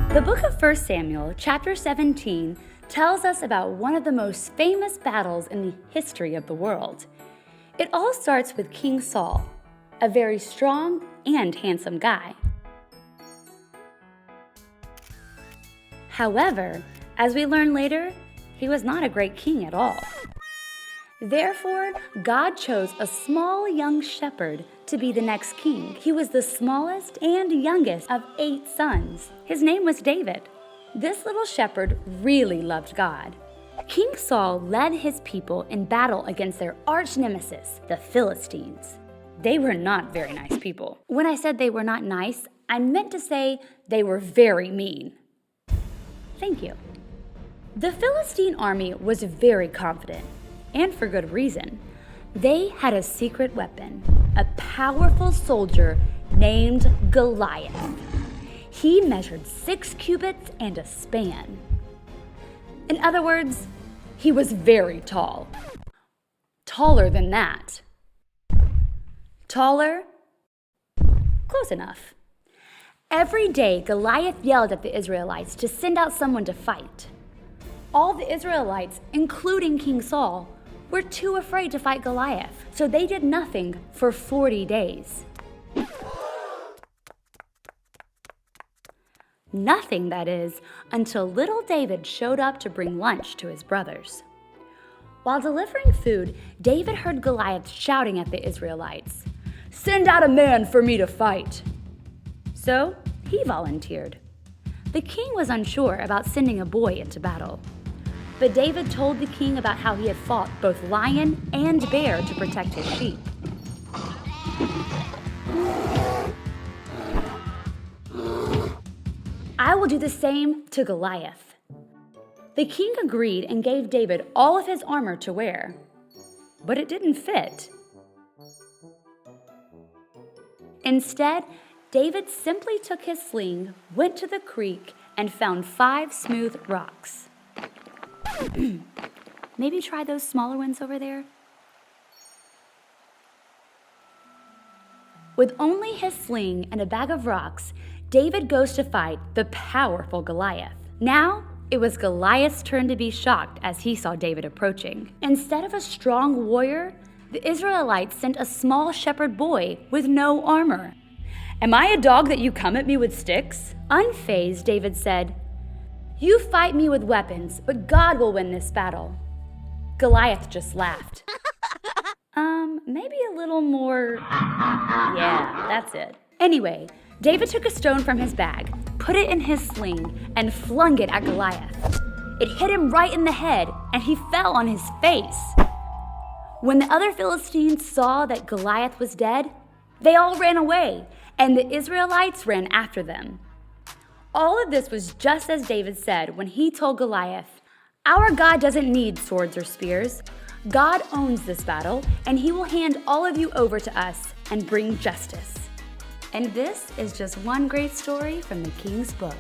The book of 1 Samuel, chapter 17, tells us about one of the most famous battles in the history of the world. It all starts with King Saul, a very strong and handsome guy. However, as we learn later, he was not a great king at all. Therefore, God chose a small young shepherd to be the next king. He was the smallest and youngest of 8 sons. His name was David. This little shepherd really loved God. King Saul led his people in battle against their arch nemesis, the Philistines. They were not very nice people. When I said they were not nice, I meant to say they were very mean. Thank you. The Philistine army was very confident, and for good reason. They had a secret weapon, a powerful soldier named Goliath. He measured 6 cubits and a span. In other words, he was very tall. Taller than that. Taller? Close enough. Every day, Goliath yelled at the Israelites to send out someone to fight. All the Israelites, including King Saul, were too afraid to fight Goliath, so they did nothing for 40 days. Nothing, that is, until little David showed up to bring lunch to his brothers. While delivering food, David heard Goliath shouting at the Israelites, "Send out a man for me to fight." So he volunteered. The king was unsure about sending a boy into battle. But David told the king about how he had fought both lion and bear to protect his sheep. I will do the same to Goliath. The king agreed and gave David all of his armor to wear, but it didn't fit. Instead, David simply took his sling, went to the creek, and found 5 smooth rocks. Maybe try those smaller ones over there. With only his sling and a bag of rocks, David goes to fight the powerful Goliath. Now, it was Goliath's turn to be shocked as he saw David approaching. Instead of a strong warrior, the Israelites sent a small shepherd boy with no armor. "Am I a dog that you come at me with sticks?" Unfazed, David said, "You fight me with weapons, but God will win this battle." Goliath just laughed. Maybe a little more... Yeah, that's it. Anyway, David took a stone from his bag, put it in his sling, and flung it at Goliath. It hit him right in the head, and he fell on his face. When the other Philistines saw that Goliath was dead, they all ran away, and the Israelites ran after them. All of this was just as David said when he told Goliath, "Our God doesn't need swords or spears. God owns this battle, and he will hand all of you over to us and bring justice." And this is just one great story from the King's Book.